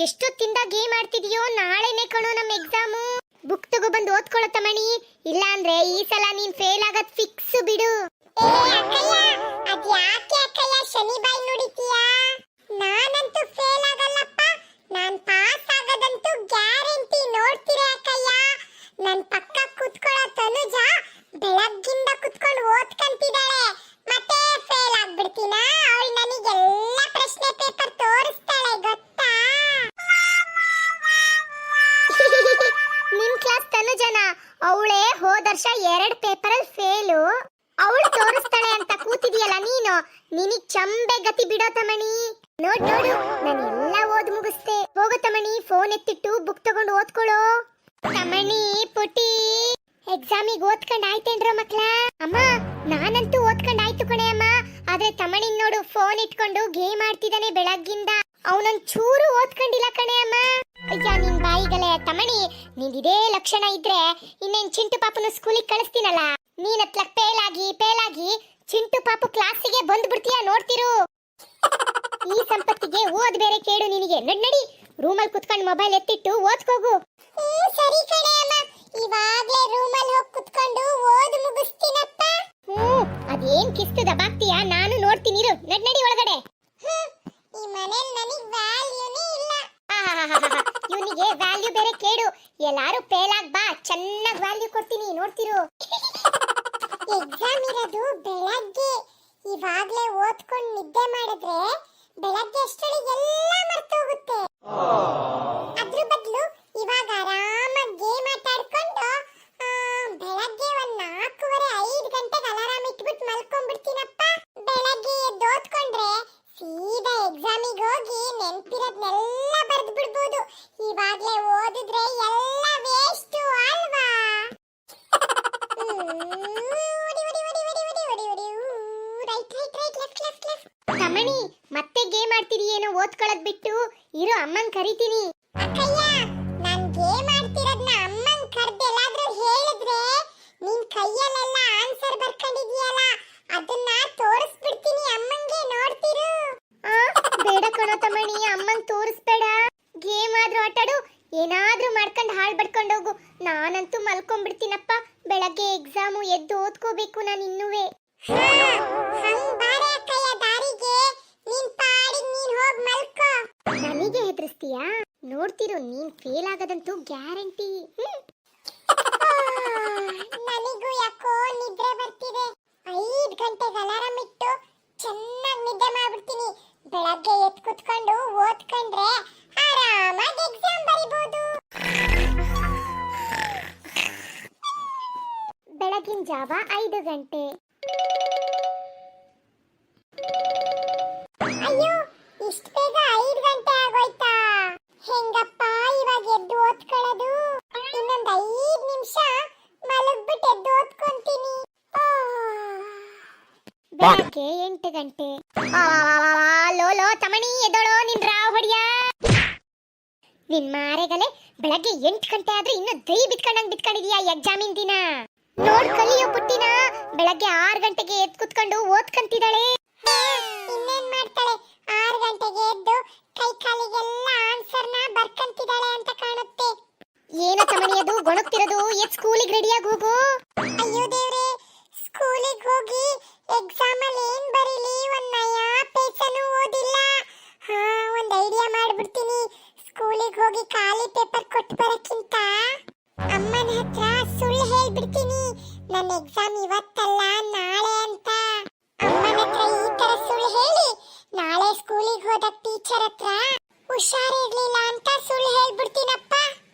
ಎಷ್ಟೊತ್ತಿಂದ game ಆಡ್ತಿದ್ಯೋ? ನಾಳೆನೆ ಕಣೋ ನಮ್ಮ ಎಕ್ಸಾಮು. ಬುಕ್ ತಗೋ ಬಂದು ಓದ್ಕೊಳ್ಳೋ ತಮಣಿ, ಇಲ್ಲ ಅಂದ್ರೆ ಈ ಸಲ ನೀನ್ ಫೇಲ್ ಆಗದ್ ಫಿಕ್ಸ್ ಬಿಡು. ಏ ಅಕ್ಕಯ್ಯ, ಅದ್ಯಾಕೆ ಅಕ್ಕಯ್ಯ ಶನಿ ಬಾಯಿ ನುಡಿತೀಯಾ? ನಾನಂತೂ ಫೇಲ್ ಆಗಲ್ಲಪ್ಪ, ನಾನ್ ಪಾಸ್ ಆಗೋದಂತೂ ಗ್ಯಾರಂಟಿ. ನೋಡ್ತೀರಾ ಅಕ್ಕಯ್ಯ, ನನ್ ಪಕ್ಕ ಕುತ್ಕೊಳ್ಳೋ ತನುಜ ಬೆಳಗ್ಗಿಂದ ಕುತ್ಕೊಂಡು ಓದ್ಕಂತಿದ್ದಾಳೆ. ಮತ್ತೆ ಫೇಲ್ ಆಗ್ಬಿಡ್ತೀನ? ಅವಳು ನನಗೆಲ್ಲ ಪ್ರಶ್ನೆ ಪೇಪರ್ ತೋರಿಸ್ತಾಳೆ ಗೊತ್ತಾ? ನಿಮ್ ಕ್ಲಾಸ್ ತನುಜನ? ಅವಳೇ ಹೋದರ್ಷ 2 ಪೇಪರಲ್ಲಿ ಫೇಲು. ಅವಳು ತೋರಿಸ್ತಾಳೆ ಅಂತ ಕೂತಿದೀಯಲ್ಲ ನೀನು, ನಿನಗ್ ಚಂಬೆ ಗತಿ ಬಿಡೋ ತಮಣಿ. ನೋಡು ನಾನು ಎಲ್ಲ ಓದ್ ಮುಗಿಸ್ತೆ. ಹೋಗೋ ತಮಣಿ, ಫೋನ್ ಎತ್ತಿಟ್ಟು ಬುಕ್ ತಗೊಂಡು ಓದ್ಕೊಳ್ಳೋ. ತಮಣಿ ಪುಟಿ, ಎಕ್ಸಾಮಿಗೆ ಓದ್ಕೊಂಡ್ ಆಯ್ತೇನ್ರ ಮಕ್ಳ? ಅಮ್ಮ ನಾನಂತೂ ಓದ್ಕೊಂಡ್ ಆಯ್ತು ಕಣೆ ಅಮ್ಮ. ಆದ್ರೆ ತಮಣಿ ನೋಡು, ಫೋನ್ ಇಟ್ಕೊಂಡು ಗೇಮ್ ಆಡ್ತಿದ್ದಾನೆ ಬೆಳಗ್ಗಿಂದ. ಅವನೊಂದ್ ಚೂರು ಓದ್ಕೊಂಡಿಲ್ಲ ಕಣೆ ಅಮ್ಮ. ಅಯ್ಯ ನಿನ್ ಬಾಯಿಗಲೆ ತಮಣಿ, ನಿಂದಿದೇ ಲಕ್ಷಣ ಇದ್ರೆ ಇನ್ನೇನ್ ಚಿಂಟು ಪಾಪನು ಸ್ಕೂಲಿಗೆ ಕಳಿಸ್ತೀನಲ್ಲ. ನೀನ್ ಅತ್ಲಕ್ ಪೇಲಾಗಿ ಚಿಂಟು ಪಾಪು ಕ್ಲಾಸಿಗೆ ಬಂದ್ಬಿಡ್ತೀಯ, ನೋಡ್ತಿರು. ಈ ಸಂಪತ್ತಿಗೆ ಓದ್ ಬೇರೆ ಕೇಡು ನಿನಗೆ. ನಡಿ ರೂಮಲ್ಲಿ ಕುತ್ಕೊಂಡು ಮೊಬೈಲ್ ಎತ್ತಿಟ್ಟು ಓದ್ಕೋಗು. ಸರಿ ಕಣೆ ಅಮ್ಮ, ಇವಾಗ್ಲೇ ರೂಮಲ್ಲಿ ಹೋಗಿ ಕುತ್ಕೊಂಡು ಓದ್ ಮುಗಿಸ್ತೀನಪ್ಪ. ಅದೇನ್ ಕಿಸ್ತು ದಬಾಕ್ತೀಯ, ನಾನು ನೋಡ್ತೀನಿ ಇರು. ನಡಿ ಒಳಗಡೆ. ಈ ಮನೇಲಿ ನನಗ್ ವ್ಯಾಲ್ಯೂನೇ ಇಲ್ಲ. ಇವನಿಗೆ ವ್ಯಾಲ್ಯೂ ಬೇರೆ ಕೇಡು. ಎಲ್ಲಾರು ಫೇಲ್ ಬಾ, ಚೆನ್ನಾಗಿ ವ್ಯಾಲ್ಯೂ ಕೊಡ್ತೀನಿ, ನೋಡ್ತಿರು. ಎಕ್ಸಾಮ್ ಇರೋದು ಬೆಳಗ್ಗೆ. ಇವಾಗ್ಲೇ ಓದ್ಕೊಂಡು ನಿದ್ದೆ ಮಾಡಿದ್ರೆ ಬೆಳಗ್ಗೆ ಅಷ್ಟೊಳಗೆ ಎಲ್ಲ ಮರ್ತೋಗುತ್ತೆ. ಅದ್ರ ಬದಲು ಇವಾಗ ಆರಾಮಾಗಿ ಗೇಮ್ ಆಟ ಆಡ್ಕೊಂಡು ಬೆಳಗ್ಗೆ 4:30-5 ಗಂಟೆಗೆ ಅಲಾರಾಮ್ ಇಟ್ಬಿಟ್ಟು ಮಲ್ಕೊಂಡ್ಬಿಡ್ತೀನಪ್ಪ. ಬೆಳಗ್ಗೆ ಎದ್ದು ಓದ್ಕೊಂಡ್ರೆ ಸೀದಾ ಎಕ್ಸಾಮಿಗೆ ಹೋಗಿ ನೆನ್ಪಿರೋದ್ನೆಲ್ಲ ಬರೆದು ಬಿಡ್ಬೋದು. ಇವಾಗ್ಲೇ ಓದಿದ್ರೆ ಎಲ್ಲ ವೇಸ್ಟ್ ಅಲ್ವಾ? ತಮಣಿ ಮತ್ತೆ ಗೇಮ್ ಆಡ್ತಿದೀಯೇನೋ, ಓದ್ಕೊಳ್ಳೋದ್ ಬಿಟ್ಟು ಇರು, ಅಮ್ಮನ್ ಕರಿತೀನಿ. ಅಕ್ಕಯ್ಯ, ನಾನ್ ಗೇಮ್ ಆಡ್ತಿರೋದ್ನ ಅಮ್ಮನ್ ಕರ್ದು ಎಲ್ಲಾದ್ರೂ ಹೇಳಿದ್ರೆ ನಿನ್ ಕೈಯಲ್ಲೆಲ್ಲ ಆನ್ಸರ್ ಬರ್ಕೊಂಡಿದ್ಯಲ್ಲ ಅದನ್ನ ತೋರಿಸ್ಬಿಡ್ತೀನಿ ಅಮ್ಮಂಗೆ, ನೋಡ್ತಿರು. ಬೇಡ ಕಣೋ ತಮಣಿ, ಅಮ್ಮನ್ ತೋರಿಸ್ಬೇಡ. ಗೇಮ್ ಆದ್ರೂ ಆಟಾಡು, ಏನಾದ್ರೂ ಮಾಡ್ಕೊಂಡು ಹಾಳು ಬಡ್ಕೊಂಡು ಹೋಗು. ನಾನಂತೂ ಮಲ್ಕೊಂಡ್ಬಿಡ್ತೀನಪ್ಪ. ಬೆಳಗ್ಗೆ ಎಕ್ಸಾಮು, ಎದ್ದು ಓದ್ಕೋಬೇಕು ನಾನು ಇನ್ನುವೆ. ಹಂಗ್ ಬಾರೆ ಅಕ್ಕಯ್ಯ ದಾರಿಗೆ, ನೀನ್ ಪಾಡಿಗೆ ನೀನ್ ಹೋಗ್ ಮಲ್ಕೋ. ನನಗೆ ಹೆದರ್ಸ್ತೀಯಾ? ನೋಡ್ತಿರು, ನೀನ್ ಫೇಲ್ ಆಗೋದಂತೂ ಗ್ಯಾರಂಟಿ. ನನಗೂ ಯಾಕೋ ನಿದ್ರೆ ಬರ್ತಿದೆ. 5 ಗಂಟೆಗೆ ಅಲಾರಾಮ್ ಇಟ್ಟು ಚೆನ್ನಾಗಿ ನಿದ್ದೆ ಮಾಡ್ಬಿಡ್ತೀನಿ. ಬೆಳಗ್ಗೆ ಎದ್ದು ಕುತ್ಕೊಂಡು ಓದ್ಕೊಂಡ್ರೆ ಆರಾಮಾಗಿ ಎಕ್ಸಾಮ್ ಬರಿಬಹುದು. ಬೆಳಗಿನ ಜಾವ 5 ಗಂಟೆ. ಅಯ್ಯೋ, ಇಷ್ಟು ಬೇಗ 5 ಗಂಟೆ ಆಗೋಯ್ತಾ? ಹೆಂಗಪ್ಪ ಇವಾಗ ಎದ್ದು ಓದ್ಕೊಳ್ಳೋದು? ಇನ್ನೊಂದು 5 ನಿಮಿಷ ಮಲಗ್ಬಿಟ್ಟು ಎದ್ದು ಓದ್ಕೊಂತೀನಿ. ಬೆಳಗ್ಗೆ 8 ಗಂಟೆ. ಲೋ ತಮಣಿ, ಎದ್ದೋಳೋ, ನಿನ್ ರಾವ್ ಹೊಡಿಯ. ನಿನ್ ಮಾರೆಗಲೆ, ಬೆಳಗ್ಗೆ 8 ಗಂಟೆ ಆದ್ರೆ ಇನ್ನು ದೈ ಬಿತ್ಕೊಂಡಿದ್ಯಾ ಎಕ್ಸಾಮಿನ ದಿನ. ನೋಡ್ ಕಲಿಯೋ ಪುಟ್ಟಿನ, ಬೆಳಗ್ಗೆ 6 ಗಂಟೆಗೆ ಎದ್ದು ಕುತ್ಕೊಂಡು ಓದ್ಕಂತಿದ್ದಾಳೆ. ಇನ್ನೇನ್ ಮಾಡ್ತಾಳೆ? 6 ಗಂಟೆಗೆ ಎದ್ದು ಕೈ ಕಾಲಿಗೆಲ್ಲ ಆನ್ಸರ್ನ ಬರ್ಕಂತಿದ್ದಾಳೆ ಅಂತ ಕಾಣುತ್ತೆ. ಏನ ತಮಣಿ ಅದು ಗೊಣಗ್ತಿರೋದು? ಎದ್ ಸ್ಕೂಲಿಗೆ ರೆಡಿಯಾಗಿ ಹೋಗು. ಅಯ್ಯೋ ದೇವ್ರೆ, ಸ್ಕೂಲಿಗೆ ಹೋಗಿ ಎಕ್ಸಾಮ್ ಅಲ್ಲಿ ಏನ್ ಬರೀಲಿ? ಒಂದ್ ನಯಾ ಪೇಜನ್ನು ಓದಿಲ್ಲ. ಒಂದ್ ಐಡಿಯಾ ಮಾಡ್ಬಿಡ್ತೀನಿ. ಸ್ಕೂಲಿಗೆ ಹೋಗಿ ಖಾಲಿ ಪೇಪರ್ ಕೊಟ್ಟು ಬರಕ್ಕಿಂತ ಅಮ್ಮನ ಹತ್ರ ಸುಳ್ಳು ಹೇಳ್ಬಿಡ್ತೀನಿ, ನನ್ನ ಎಕ್ಸಾಮ್ ಇವತ್ತಲ್ಲ ನಾಳೆ ಅಂತ. ಅಮ್ಮನ ಹತ್ರ ಈ ತರ ಸುಳ್ಳು ಹೇಳಿ ನಾಳೆ ಸ್ಕೂಲಿಗೆ ಹೋದ ಟೀಚರ್ ಹತ್ರ ಹುಷಾರಿರ್ಲಿಲ್ಲ ಅಂತ ಸುಳ್ಳು ಹೇಳ್ಬಿಡ್ತೀನಪ್ಪ.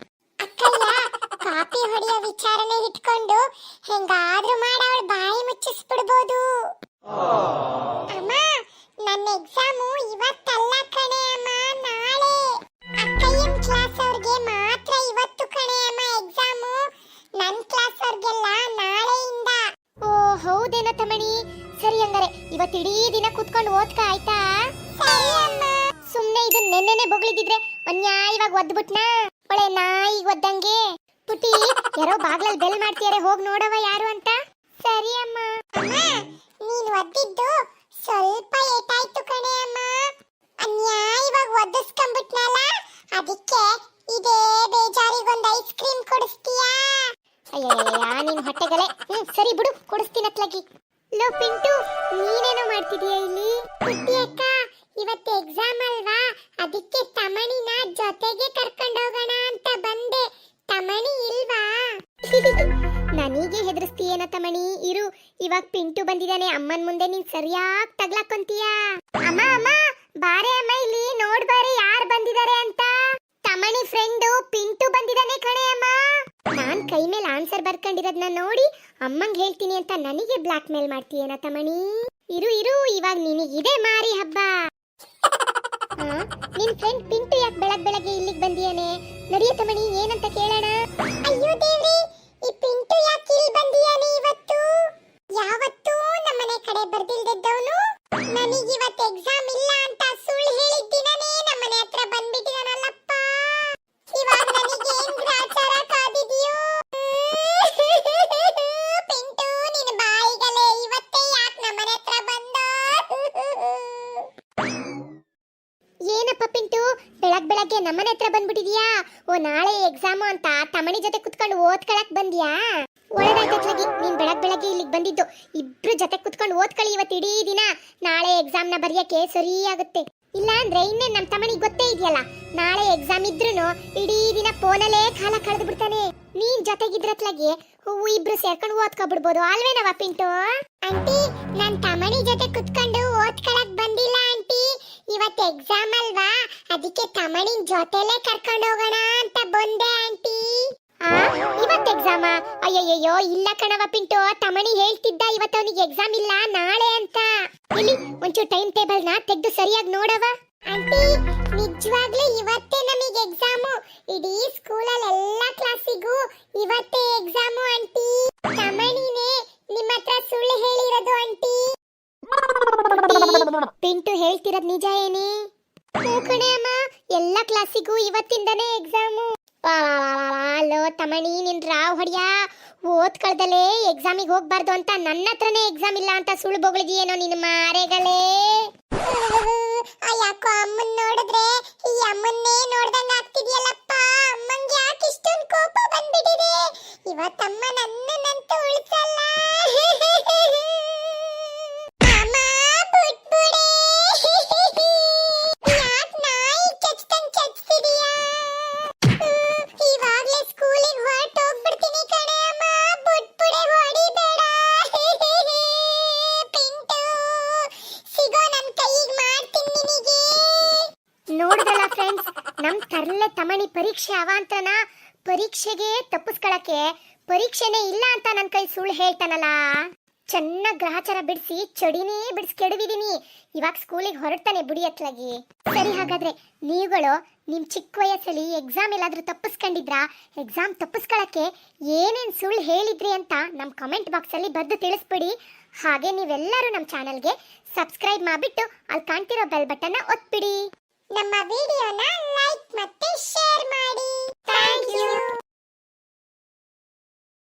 ಅಕ್ಕಯ್ಯ, ಕಾಪಿ ಹೊಡೆಯೋ ವಿಚಾರನೆ ಇಟ್ಕೊಂಡು ಹೆಂಗಾದ್ರೂ ಮಾಡವಳ ಬಾಯಿ ಮುಚ್ಚಿಸ್ಬಿಡ್ಬೋದು. ಅಮ್ಮ, ನನ್ನ ಎಕ್ಸಾಮು ಇವತ್ತಲ್ಲ ಕಣೆ ಅಮ್ಮ, ನಾಳೆ. ಅಕ್ಕಯ್ಯನ್ ಕ್ಲಾಸ್ ಅವ್ರಿಗೆ ಮಾತ್ರ ಇವತ್ತು ಕಣೆ ಅಮ್ಮ ಎಕ್ಸಾಮು. ನನ್ ಕ್ಲಾಸ್ ಅವ್ರಿಗೆಲ್ಲ ನಾಳೆಯಿಂದ. ಓ ಹೌದೇನ ತಮಣಿ? ಸರಿ, ಹಂಗಾರೆ ಇವತ್ತು ಇಡೀ ದಿನ ಕುತ್ಕೊಂಡು ಓದ್ಕ, ಆಯ್ತಾ? ಸರಿ ಅಮ್ಮ. ಸುಮ್ನೆ ಇದನ್ನ ನೆನ್ನೆನೆ ಬೊಗಳಿದಿದ್ರೆ ಅನ್ಯಾಯವಾಗಿ ಒದ್ಬಿಟ್ನಾ, ಒಳ್ಳೆ ನಾಯಿಗೆ ಒದ್ದಂಗೆ. ಪುಟಿ, ಯಾರೋ ಬಾಗ್ಲಲ್ಲಿ ಬೆಲ್ ಮಾಡ್ತಿಯಾರೆ, ಹೋಗ್ ನೋಡವ ಯಾರು ಅಂತ. ಸರಿ ಅಮ್ಮ. ಅಮ್ಮ, ನೀನ್ ಒದ್ದಿದ್ದು ಸ್ವಲ್ಪ ಏಟಾಯ್ತು ಕಣೆ ಅಮ್ಮ. ಅನ್ಯಾಯವಾಗಿ ಒದ್ದಿಸ್ಕೊಂಡ್ಬಿಟ್ನಲ್ಲ, ಸರಿ ಬಿಡು ಕೊಡಿಸ್ತೀನಿ ಅತ್ಲಾಗಿ. ಲೋ ಪಿಂಟು, ನೀನೇನೋ ಮಾಡ್ತಿದೀಯ ಇಲ್ಲಿ? ಪುಟ್ಟಿ ಅಕ್ಕ, ಇವತ್ತು ಎಕ್ಸಾಮ್ ಅಲ್ವಾ, ಅದಕ್ಕೆ ತಮಣಿನ ಜೊತೆಗೆ ಕರ್ಕೊಂಡು ಹೋಗೋಣ ಅಂತ ಬಂದೆ. ತಮಣಿ ಇಲ್ವಾ? ನನಗೆ ಹೆದರ್ಸ್ತೀಯೇನ ತಮಣಿ? ಇರು, ಇವಾಗ ಪಿಂಟು ಬಂದಿದ್ದಾನೆ, ಅಮ್ಮನ್ ಮುಂದೆ ನೀನ್ ಸರಿಯಾಗಿ ತಗ್ಲಾಕೊಂತೀಯ. ಅಮ್ಮ ಅಮ್ಮ, ಬಾರೆ ಅಮ್ಮ ಇಲ್ಲಿ ನೋಡ್ ಬಾರೆ ಯಾರು ಬಂದಿದ್ದಾರೆ ಅಂತ. ತಮಣಿ ಫ್ರೆಂಡು ಪಿಂಟು ಬಂದಿದ್ದಾನೆ ಕಣೆ ಅಮ್ಮ. ನಾನ್ ಕೈ ಮೇಲೆ ಆನ್ಸರ್ ಬರ್ಕೊಂಡಿರೋದನ್ನ ನೋಡಿ ಅಮ್ಮಂಗ್ ಹೇಳ್ತೀನಿ ಅಂತ ನನಗೆ ಬ್ಲಾಕ್ ಮೇಲ್ ಮಾಡ್ತೀಯೇನ ತಮಣಿ? ಇರು ಇರು, ಇವಾಗ ನಿನಗಿದೆ ಮಾರಿ ಹಬ್ಬ. ನಿನ್ ಫ್ರೆಂಡ್ ಪಿಂಟು ಯಾಕೆ ಬೆಳಗ್ಗೆ ಇಲ್ಲಿಗೆ ಬಂದಿಯಾನೆ? ನಡಿಯ ತಮಣಿ, ಏನಂತ ಕೇಳೋಣ. ಅಯ್ಯೋ ದೇವ್ರಿ, ಈ ಪಿಂಟು ಯಾಕೆ ಇಲ್ಲಿ ಬಂದಿಯಾನೆ ಇವತ್ತು? ಯಾವತ್ತೂ ನಮ್ಮನೆ ಕಡೆ ಬರ್ದಿಲ್ದವನು ನನಗಿವತ್ತು ಎಕ್ಸಾಮ್ ಇಲ್ಲ ಅಂತ ಸುಳ್ಳು ಹೇಳಿದ ದಿನನೇ ನಮ್ಮನೆ ಹತ್ರ ಬಂದ್ಬಿಟ್ಟಿದಾನಲ್ಲಪ್ಪ. ಇವಾಗ ನನಗೆ ಏನ್ ಗ್ರಾಚಾರ ಕಾದಿದೆಯೋ? ಪಿಂಟು, ನಿನ್ನ ಬಾಯಿಗಲೇ ಇವತ್ತೇ ಯಾಕೆ ನಮ್ಮನೆ ಹತ್ರ ಬಂದ? ಏನಪ್ಪ ಪಿಂಟು, ಬೆಳಗ್ಗೆ ನಮ್ಮನೆ ಹತ್ರ ಬಂದ್ಬಿಟ್ಟಿದ್ಯಾ? ಓ, ನಾಳೆ ಎಕ್ಸಾಮು ಅಂತ ತಮಣಿ ಜೊತೆ ಕುತ್ಕೊಂಡು ಓದ್ಕೊಳಕ್ ಬಂದ್ಯಾ? ಒಳ್ಳೆದಾಯ್ತತ್ಲಾಗಿ, ನೀನ್ ಬೆಳಗ್ಗೆ ಇಲ್ಲಿಗೆ ಬಂದಿದ್ದು. ಇಬ್ರು ಜೊತೆ ಕುತ್ಕೊಂಡು ಓದ್ಕೊಳ್ಳಿ ಇವತ್ತು ಇಡೀ ದಿನ. ನಾಳೆ ಎಕ್ಸಾಮ್ನ ಬರೆಯಕ್ಕೆ ಸರಿ ಆಗುತ್ತೆ. ಇಲ್ಲ ಅಂದ್ರೆ ಇನ್ನೇ ನಮ್ ತಮಣಿಗೆ ಗೊತ್ತೇ ಇದೆಯಲ್ಲ, ನಾಳೆ ಎಕ್ಸಾಮ್ ಇದ್ರೂನು ಇಡೀ ದಿನ ಫೋನಲ್ಲೇ ಕಾಲ ಕಳೆದು ಬಿಡ್ತಾನೆ. ನೀನ್ ಜೊತೆಗಿದ್ರತ್ಲಾಗಿ ಇಬ್ರು ಸೇರ್ಕೊಂಡು ಓದ್ಕೊಬಿಡ್ಬೋದು ಅಲ್ವೇನವ ಪಿಂಟು? ಆಂಟಿ, ನಾನ್ ತಮಣಿ ಜೊತೆ ಕುತ್ಕೊಂಡು ಓದ್ಕೊಳಕ್ ಬಂದಿಲ್ಲ ಆಂಟಿ. ಇವತ್ತು ಎಕ್ಸಾಮ್ ಅಲ್ವಾ, ಅದಕ್ಕೆ ತಮಣಿನ್ ಜೊತೆಲೇ ಕರ್ಕೊಂಡು ಹೋಗೋಣ ಅಂತ ಬಂದೆ ಆಂಟಿ. ಇವತ್ತು ಎಕ್ಸಾಮ? ಅಯ್ಯಯ್ಯೋ, ಇಲ್ಲ ಕಣವ ಪಿಂಟು, ತಮಣಿ ಹೇಳ್ತಿದ್ದ ಇವತ್ತು ಅವನಿಗೆ ಎಕ್ಸಾಮ್ ಇಲ್ಲ ನಾಳೆ ಅಂತ. ಇಲ್ಲಿ ಒಂಚೂರು ಟೈಮ್ ಟೇಬಲ್ ನ ತೆಗೆದು ಸರಿಯಾಗಿ ನೋಡವ. ಆಂಟಿ, ನಿಜವಾಗ್ಲೂ ಇವತ್ತೇ ನಮಗೆ ಎಕ್ಸಾಮು. ಇಡೀ ಸ್ಕೂಲಲ್ಲಿ ಎಲ್ಲಾ ಕ್ಲಾಸಿಗೂ ಇವತ್ತೇ ಎಕ್ಸಾಮು ಆಂಟಿ. ತಮಣಿನೇ ನಿಮ್ಮ ಹತ್ರ ಸುಳ್ಳು ಹೇಳಿರೋದು ಆಂಟಿ. ಪಿಂಟು ಹೇಳ್ತಿರೋದ್ ನಿಜ ಏನಿ? ಕಣೆ ಅಮ್ಮ, ಎಲ್ಲ ಕ್ಲಾಸಿಗೂ ಇವತ್ತಿಂದನೇ ಎಕ್ಸಾಮು. ಅಲ್ಲೋ ತಮಣಿ, ನಿನ್ ರಾವ್ ಹೊಡಿಯ, ಓದ್ಕಳ್ದಲೇ ಎಕ್ಸಾಮಿಗೆ ಹೋಗ್ಬಾರ್ದು ಅಂತ ನನ್ನ ಹತ್ರನೇ ಎಕ್ಸಾಮ್ ಇಲ್ಲ ಅಂತ ಸುಳ್ಳು ಬೊಗಳಿದೆಯೇನೋ ನಿನ್ನ ಮಾರೆಗಳೇ. ಯಾಕೋ ಅಮ್ಮನ್ ನೋಡಿದ್ರೆ ಈ ಅಮ್ಮನ್ನೇ ನೋಡ್ದಂಗ ಆಗ್ತಿದ್ಯಲ್ಲಪ್ಪ. ಅಮ್ಮಂಗೆ ಯಾಕೆ ಇಷ್ಟೊಂದು ಕೋಪ ಬಂದ್ಬಿಟ್ಟಿದೆ? ಇವತ್ತಮ್ಮ ನನ್ನನ್ನಂತೂ ಉಳಿಸಲ್ಲ. ಅಮ್ಮ ಬಿಟ್ಬಿಡೆ. ಯಾಕೆ ನಾಯಿ ಕೆಚ್ತಂಗ್ ಕೆಚ್ತಿದೀಯಾ? ಇವಾಗ್ಲೇ ಸ್ಕೂಲಿಗೆ ಹೊರಟೋಗ್ಬಿಡ್ತೀನಿ ಕಣೆ ಅಮ್ಮ, ಬಿಟ್ಬಿಡೆ, ಹೊಡಿಬೇಡ. ಪಿಂಟು, ಸಿಗೋ, ನನ್ ಕೈಗೆ ಮಾಡ್ತೀನಿ ನಿನಗೆ. ನೋಡಿದ್ರಲ್ಲ ಫ್ರೆಂಡ್ಸ್, ನಮ್ ತರ್ಲೆ ತಮಣಿ ಪರೀಕ್ಷೆ ಅವಾಂತನ ಪರೀಕ್ಷೆಗೆ ತಪ್ಪಿಸ್ಕೊಳಕ್ಕೆ ಪರೀಕ್ಷೆನೇ ಇಲ್ಲ ಅಂತ ನನ್ನ ಕೈ ಸುಳ್ಳು ಹೇಳ್ತಾನಲ್ಲ. ಚೆನ್ನಾಗಿ ಗ್ರಹಚಾರ ಬಿಡಿಸಿ ಚಡಿನೇ ಬಿಡಿಸಿ ಕೆಡವಿದೀನಿ. ಇವಾಗ ಸ್ಕೂಲಿಗೆ ಹೊರಡ್ತಾನೆ ಬುಡಿಯತ್ಲಾಗಿ. ಸರಿ, ಹಾಗಾದ್ರೆ ನೀವುಗಳು ನಿಮ್ ಚಿಕ್ಕ ವಯಸ್ಸಲ್ಲಿ ಎಕ್ಸಾಮ್ ಎಲ್ಲಾದ್ರೂ ತಪ್ಪಿಸ್ಕೊಂಡಿದ್ರಾ? ಎಕ್ಸಾಮ್ ತಪ್ಪಿಸ್ಕೊಳಕ್ಕೆ ಏನೇನ್ ಸುಳ್ಳು ಹೇಳಿದ್ರಿ ಅಂತ ನಮ್ ಕಮೆಂಟ್ ಬಾಕ್ಸ್ ಅಲ್ಲಿ ಬರೆದು ತಿಳಿಸ್ಬಿಡಿ. ಹಾಗೆ ನೀವೆಲ್ಲರೂ ನಮ್ಮ ಚಾನಲ್ಗೆ ಸಬ್ಸ್ಕ್ರೈಬ್ ಮಾಡಿಬಿಟ್ಟು ಅಲ್ಲಿ ಕಾಣ್ತಿರೋ ಬೆಲ್ ಬಟನ್ನ ಒತ್ಬಿಡಿ. ನಮ್ಮ ವಿಡಿಯೋನ ಲೈಕ್ ಮತ್ತೆ ಶೇರ್ ಮಾಡಿ. Thank you.